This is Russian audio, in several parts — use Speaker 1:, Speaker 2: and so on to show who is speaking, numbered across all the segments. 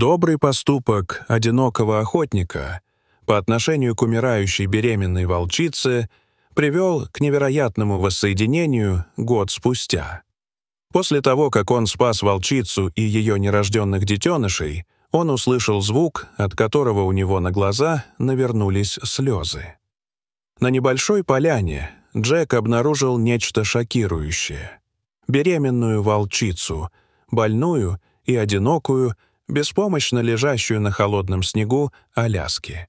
Speaker 1: Добрый поступок одинокого охотника по отношению к умирающей беременной волчице привел к невероятному воссоединению год спустя. После того, как он спас волчицу и ее нерожденных детенышей, он услышал звук, от которого у него на глаза навернулись слезы. На небольшой поляне Джек обнаружил нечто шокирующее. Беременную волчицу, больную и одинокую, беспомощно лежащую на холодном снегу Аляски.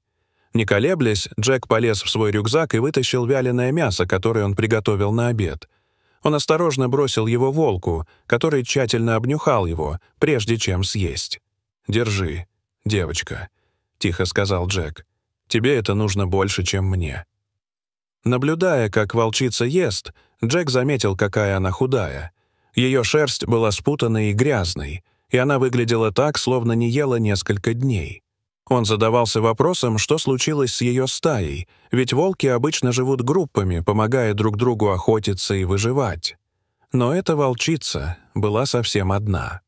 Speaker 1: Не колеблясь, Джек полез в свой рюкзак и вытащил вяленое мясо, которое он приготовил на обед. Он осторожно бросил его волку, который тщательно обнюхал его, прежде чем съесть. «Держи, девочка», — тихо сказал Джек. «Тебе это нужно больше, чем мне». Наблюдая, как волчица ест, Джек заметил, какая она худая. Ее шерсть была спутанной и грязной, и она выглядела так, словно не ела несколько дней. Он задавался вопросом, что случилось с ее стаей, ведь волки обычно живут группами, помогая друг другу охотиться и выживать. Но эта волчица была совсем одна.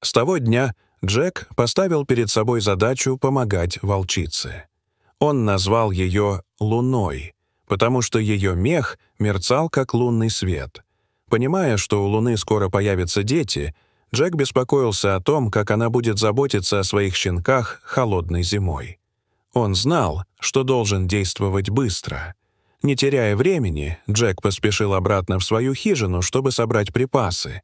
Speaker 1: С того дня Джек поставил перед собой задачу помогать волчице. Он назвал ее «Луной», потому что ее мех мерцал, как лунный свет. Понимая, что у Луны скоро появятся дети, Джек беспокоился о том, как она будет заботиться о своих щенках холодной зимой. Он знал, что должен действовать быстро. Не теряя времени, Джек поспешил обратно в свою хижину, чтобы собрать припасы.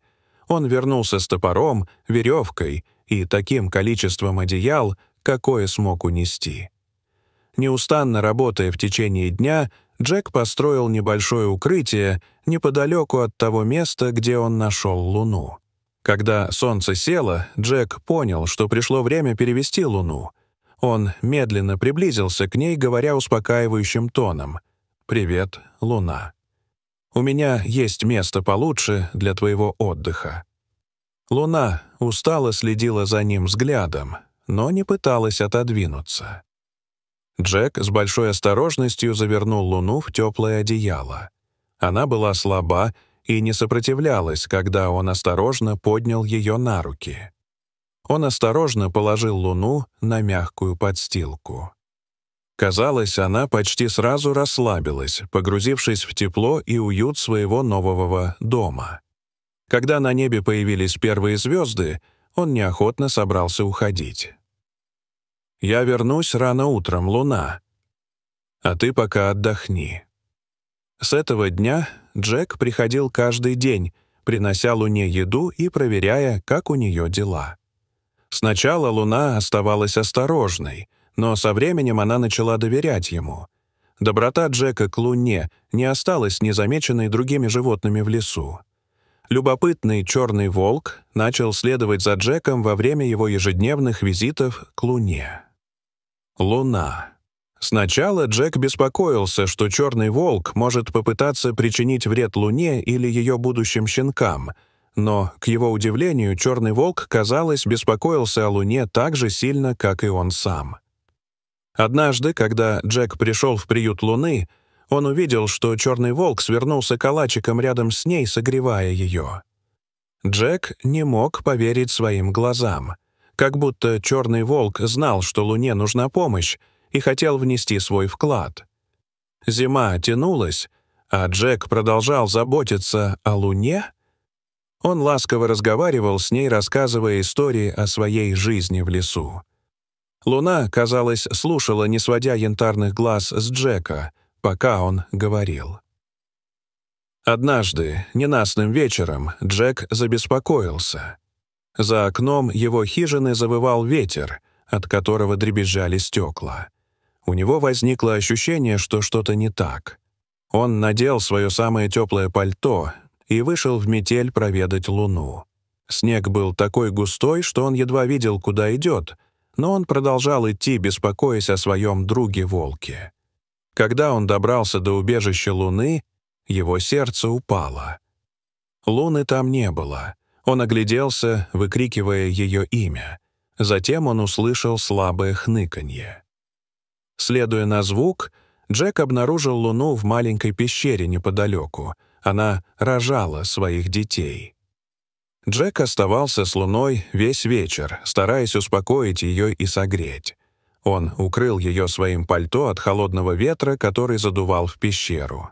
Speaker 1: Он вернулся с топором, веревкой и таким количеством одеял, какое смог унести. Неустанно работая в течение дня, Джек построил небольшое укрытие неподалеку от того места, где он нашел Луну. Когда солнце село, Джек понял, что пришло время перевести Луну. Он медленно приблизился к ней, говоря успокаивающим тоном: «Привет, Луна. У меня есть место получше для твоего отдыха». Луна устало следила за ним взглядом, но не пыталась отодвинуться. Джек с большой осторожностью завернул Луну в теплое одеяло. Она была слаба и не сопротивлялась, когда он осторожно поднял ее на руки. Он осторожно положил Луну на мягкую подстилку. Казалось, она почти сразу расслабилась, погрузившись в тепло и уют своего нового дома. Когда на небе появились первые звезды, он неохотно собрался уходить. «Я вернусь рано утром, Луна. А ты пока отдохни». С этого дня Джек приходил каждый день, принося Луне еду и проверяя, как у нее дела. Сначала Луна оставалась осторожной, но со временем она начала доверять ему. Доброта Джека к Луне не осталась незамеченной другими животными в лесу. Любопытный черный волк начал следовать за Джеком во время его ежедневных визитов к Луне. Луна. Сначала Джек беспокоился, что черный волк может попытаться причинить вред Луне или ее будущим щенкам, но, к его удивлению, черный волк, казалось, беспокоился о Луне так же сильно, как и он сам. Однажды, когда Джек пришел в приют Луны, он увидел, что черный волк свернулся калачиком рядом с ней, согревая ее. Джек не мог поверить своим глазам. Как будто черный волк знал, что Луне нужна помощь, и хотел внести свой вклад. Зима тянулась, а Джек продолжал заботиться о Луне. Он ласково разговаривал с ней, рассказывая истории о своей жизни в лесу. Луна, казалось, слушала, не сводя янтарных глаз с Джека, пока он говорил. Однажды, ненастным вечером, Джек забеспокоился. За окном его хижины завывал ветер, от которого дребезжали стекла. У него возникло ощущение, что что-то не так. Он надел свое самое теплое пальто и вышел в метель проведать Луну. Снег был такой густой, что он едва видел, куда идет, но он продолжал идти, беспокоясь о своем друге-волке. Когда он добрался до убежища Луны, его сердце упало. Луны там не было. Он огляделся, выкрикивая ее имя. Затем он услышал слабое хныканье. Следуя на звук, Джек обнаружил Луну в маленькой пещере неподалеку. Она рожала своих детей. Джек оставался с Луной весь вечер, стараясь успокоить ее и согреть. Он укрыл ее своим пальто от холодного ветра, который задувал в пещеру.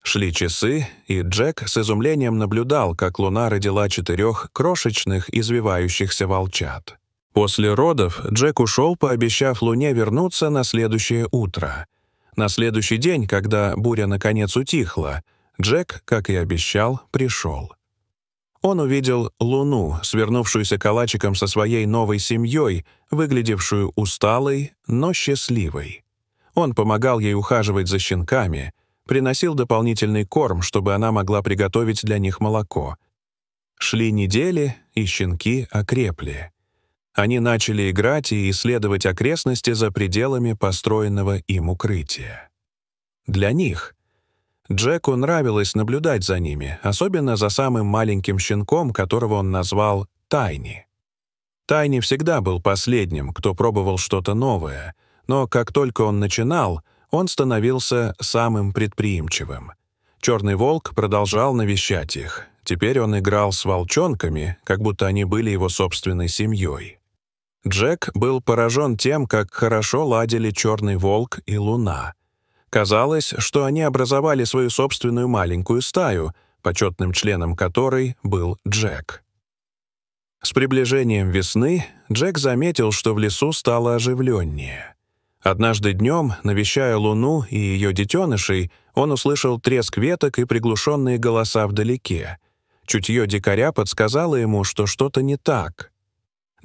Speaker 1: Шли часы, и Джек с изумлением наблюдал, как Луна родила 4 крошечных извивающихся волчат. После родов Джек ушел, пообещав Луне вернуться на следующее утро. На следующий день, когда буря наконец утихла, Джек, как и обещал, пришел. Он увидел Луну, свернувшуюся калачиком со своей новой семьей, выглядевшую усталой, но счастливой. Он помогал ей ухаживать за щенками, приносил дополнительный корм, чтобы она могла приготовить для них молоко. Шли недели, и щенки окрепли. Они начали играть и исследовать окрестности за пределами построенного им укрытия. Для них Джеку нравилось наблюдать за ними, особенно за самым маленьким щенком, которого он назвал Тайни. Тайни всегда был последним, кто пробовал что-то новое, но как только он начинал, он становился самым предприимчивым. Черный волк продолжал навещать их. Теперь он играл с волчонками, как будто они были его собственной семьей. Джек был поражен тем, как хорошо ладили Черный волк и Луна. Казалось, что они образовали свою собственную маленькую стаю, почетным членом которой был Джек. С приближением весны Джек заметил, что в лесу стало оживленнее. Однажды днем, навещая Луну и ее детенышей, он услышал треск веток и приглушенные голоса вдалеке. Чутье дикаря подсказало ему, что что-то не так.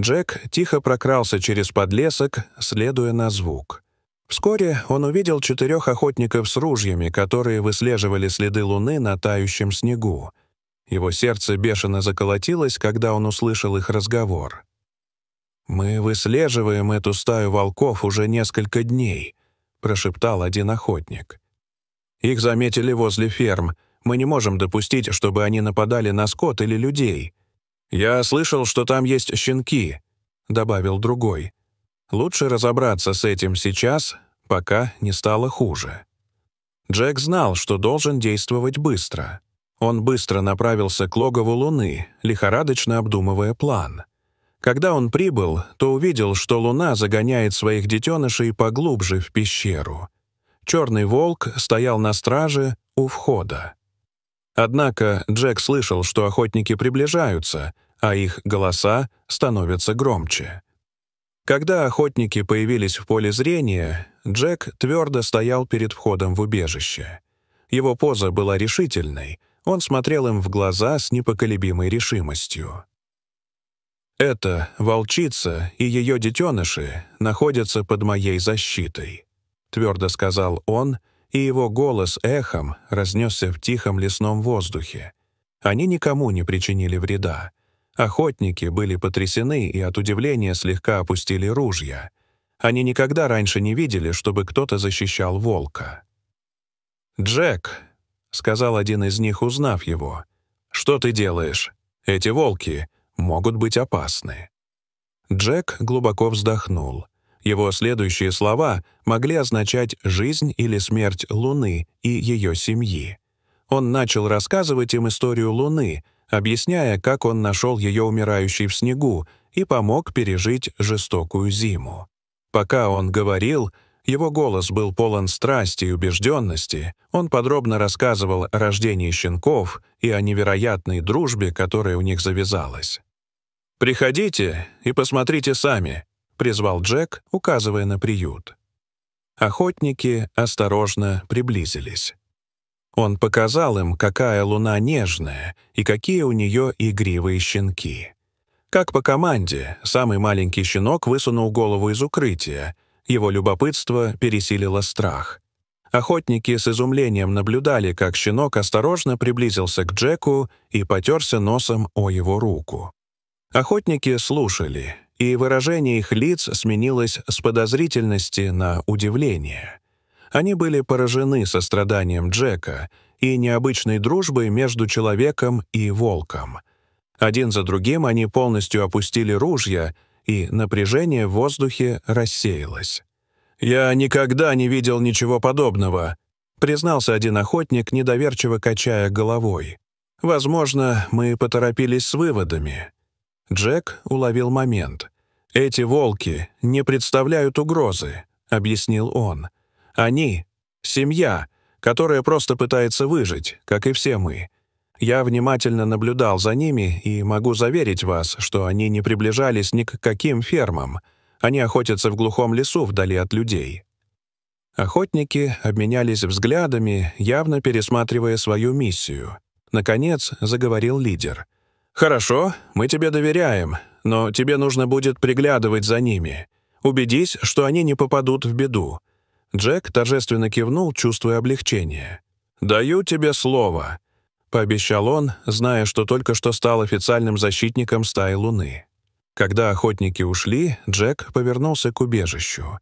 Speaker 1: Джек тихо прокрался через подлесок, следуя на звук. Вскоре он увидел 4 охотников с ружьями, которые выслеживали следы Луны на тающем снегу. Его сердце бешено заколотилось, когда он услышал их разговор. «Мы выслеживаем эту стаю волков уже несколько дней», — прошептал один охотник. «Их заметили возле ферм. Мы не можем допустить, чтобы они нападали на скот или людей. Я слышал, что там есть щенки», — добавил другой. «Лучше разобраться с этим сейчас, пока не стало хуже». Джек знал, что должен действовать быстро. Он быстро направился к логову Луны, лихорадочно обдумывая план. Когда он прибыл, то увидел, что Луна загоняет своих детенышей поглубже в пещеру. Черный волк стоял на страже у входа. Однако Джек слышал, что охотники приближаются, а их голоса становятся громче. Когда охотники появились в поле зрения, Джек твердо стоял перед входом в убежище. Его поза была решительной, он смотрел им в глаза с непоколебимой решимостью. «Эта волчица и ее детеныши находятся под моей защитой», — твердо сказал он, и его голос эхом разнесся в тихом лесном воздухе. Они никому не причинили вреда. Охотники были потрясены и от удивления слегка опустили ружья. Они никогда раньше не видели, чтобы кто-то защищал волка. «Джек», — сказал один из них, узнав его, — «что ты делаешь? Эти волки могут быть опасны». Джек глубоко вздохнул. Его следующие слова могли означать жизнь или смерть Луны и ее семьи. Он начал рассказывать им историю Луны, объясняя, как он нашел ее умирающей в снегу и помог пережить жестокую зиму. Пока он говорил, его голос был полон страсти и убежденности, он подробно рассказывал о рождении щенков и о невероятной дружбе, которая у них завязалась. «Приходите и посмотрите сами», — призвал Джек, указывая на приют. Охотники осторожно приблизились. Он показал им, какая Луна нежная и какие у нее игривые щенки. Как по команде, самый маленький щенок высунул голову из укрытия. Его любопытство пересилило страх. Охотники с изумлением наблюдали, как щенок осторожно приблизился к Джеку и потерся носом о его руку. Охотники слушали, и выражение их лиц сменилось с подозрительности на удивление. Они были поражены состраданием Джека и необычной дружбой между человеком и волком. Один за другим они полностью опустили ружья, и напряжение в воздухе рассеялось. «Я никогда не видел ничего подобного», — признался один охотник, недоверчиво качая головой. Возможно, мы поторопились с выводами». Джек уловил момент. «Эти волки не представляют угрозы», — объяснил он. «Они — семья, которая просто пытается выжить, как и все мы. Я внимательно наблюдал за ними и могу заверить вас, что они не приближались ни к каким фермам. Они охотятся в глухом лесу вдали от людей». Охотники обменялись взглядами, явно пересматривая свою миссию. Наконец заговорил лидер. «Хорошо, мы тебе доверяем, но тебе нужно будет приглядывать за ними. Убедись, что они не попадут в беду». Джек торжественно кивнул, чувствуя облегчение. «Даю тебе слово», — пообещал он, зная, что только что стал официальным защитником стаи Луны. Когда охотники ушли, Джек повернулся к убежищу.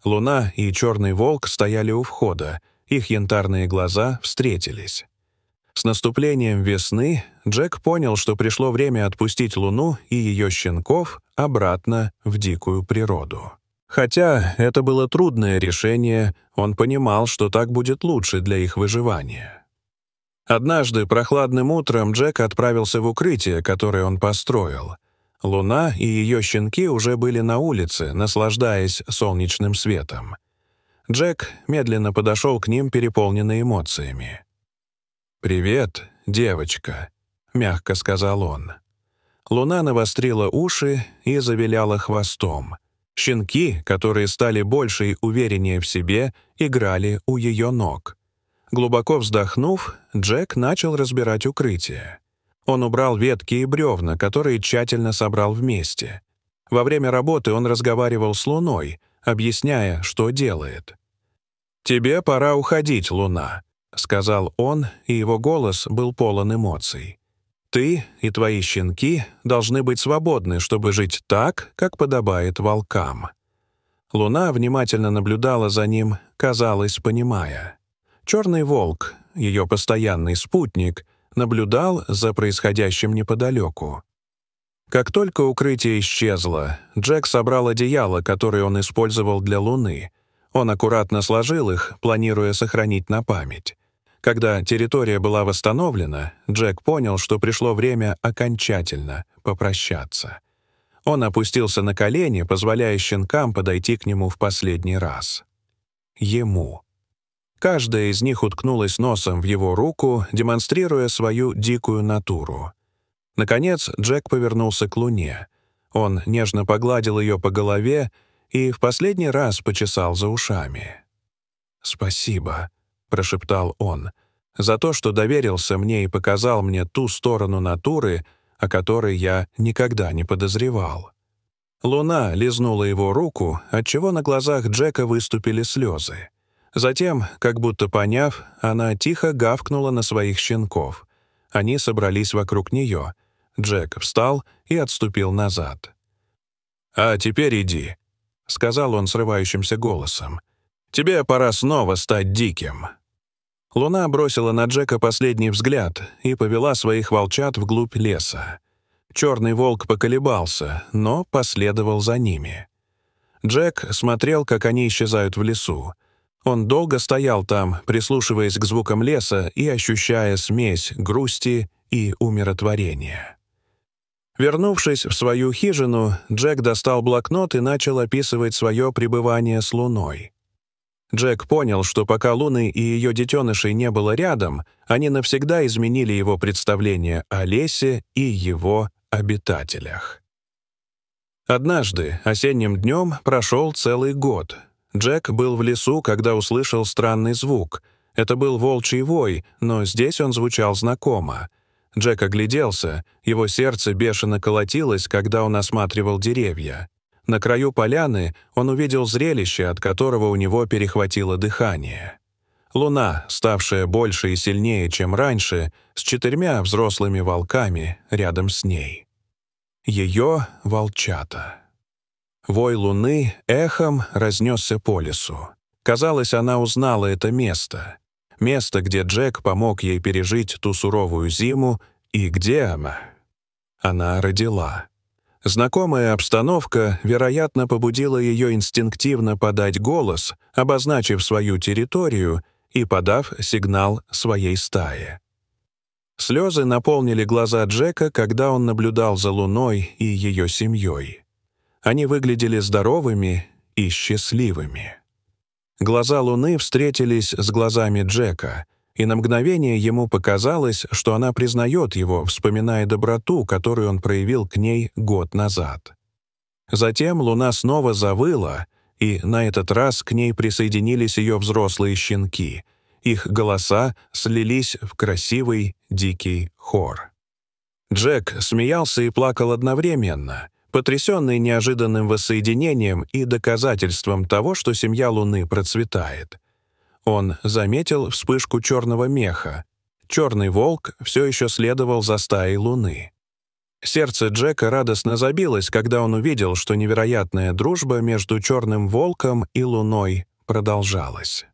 Speaker 1: Луна и Черный Волк стояли у входа, их янтарные глаза встретились. С наступлением весны Джек понял, что пришло время отпустить Луну и ее щенков обратно в дикую природу. Хотя это было трудное решение, он понимал, что так будет лучше для их выживания. Однажды прохладным утром Джек отправился в укрытие, которое он построил. Луна и ее щенки уже были на улице, наслаждаясь солнечным светом. Джек медленно подошел к ним, переполненный эмоциями. «Привет, девочка», — мягко сказал он. Луна навострила уши и завиляла хвостом. Щенки, которые стали больше и увереннее в себе, играли у ее ног. Глубоко вздохнув, Джек начал разбирать укрытие. Он убрал ветки и бревна, которые тщательно собрал вместе. Во время работы он разговаривал с Луной, объясняя, что делает. «Тебе пора уходить, Луна», — сказал он, и его голос был полон эмоций. «Ты и твои щенки должны быть свободны, чтобы жить так, как подобает волкам». Луна внимательно наблюдала за ним, казалось, понимая. Черный волк, ее постоянный спутник, наблюдал за происходящим неподалеку. Как только укрытие исчезло, Джек собрал одеяло, которое он использовал для Луны. Он аккуратно сложил их, планируя сохранить на память. Когда территория была восстановлена, Джек понял, что пришло время окончательно попрощаться. Он опустился на колени, позволяя щенкам подойти к нему в последний раз. Ему. Каждая из них уткнулась носом в его руку, демонстрируя свою дикую натуру. Наконец Джек повернулся к Луне. Он нежно погладил ее по голове и в последний раз почесал за ушами. «Спасибо», — прошептал он, — «за то, что доверился мне и показал мне ту сторону натуры, о которой я никогда не подозревал». Луна лизнула его руку, отчего на глазах Джека выступили слезы. Затем, как будто поняв, она тихо гавкнула на своих щенков. Они собрались вокруг нее. Джек встал и отступил назад. «А теперь иди», — сказал он срывающимся голосом. «Тебе пора снова стать диким». Луна бросила на Джека последний взгляд и повела своих волчат вглубь леса. Черный волк поколебался, но последовал за ними. Джек смотрел, как они исчезают в лесу. Он долго стоял там, прислушиваясь к звукам леса и ощущая смесь грусти и умиротворения. Вернувшись в свою хижину, Джек достал блокнот и начал описывать свое пребывание с Луной. Джек понял, что пока Луны и ее детенышей не было рядом, они навсегда изменили его представление о лесе и его обитателях. Однажды, осенним днем, прошел целый год. Джек был в лесу, когда услышал странный звук. Это был волчий вой, но здесь он звучал знакомо. Джек огляделся, его сердце бешено колотилось, когда он осматривал деревья. На краю поляны он увидел зрелище, от которого у него перехватило дыхание. Луна, ставшая больше и сильнее, чем раньше, с 4 взрослыми волками рядом с ней. Ее волчата. Вой Луны эхом разнесся по лесу. Казалось, она узнала это место. Место, где Джек помог ей пережить ту суровую зиму, и где она родила. Знакомая обстановка, вероятно, побудила ее инстинктивно подать голос, обозначив свою территорию и подав сигнал своей стае. Слезы наполнили глаза Джека, когда он наблюдал за Луной и ее семьей. Они выглядели здоровыми и счастливыми. Глаза Луны встретились с глазами Джека, и на мгновение ему показалось, что она признает его, вспоминая доброту, которую он проявил к ней год назад. Затем Луна снова завыла, и на этот раз к ней присоединились ее взрослые щенки. Их голоса слились в красивый дикий хор. Джек смеялся и плакал одновременно, потрясенный неожиданным воссоединением и доказательством того, что семья Луны процветает. Он заметил вспышку черного меха. Черный волк все еще следовал за стаей Луны. Сердце Джека радостно забилось, когда он увидел, что невероятная дружба между черным волком и Луной продолжалась.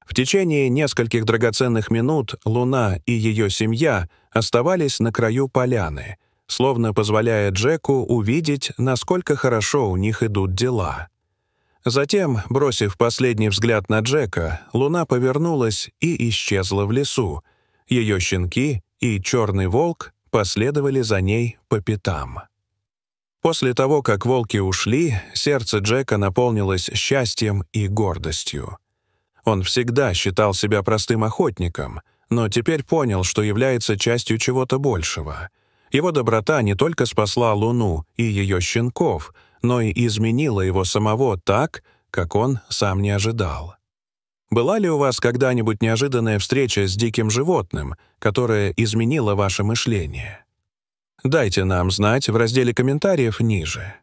Speaker 1: В течение нескольких драгоценных минут Луна и ее семья оставались на краю поляны, словно позволяя Джеку увидеть, насколько хорошо у них идут дела. Затем, бросив последний взгляд на Джека, Луна повернулась и исчезла в лесу. Ее щенки и черный волк последовали за ней по пятам. После того, как волки ушли, сердце Джека наполнилось счастьем и гордостью. Он всегда считал себя простым охотником, но теперь понял, что является частью чего-то большего. Его доброта не только спасла Луну и ее щенков, но и изменила его самого так, как он сам не ожидал. Была ли у вас когда-нибудь неожиданная встреча с диким животным, которая изменила ваше мышление? Дайте нам знать в разделе комментариев ниже.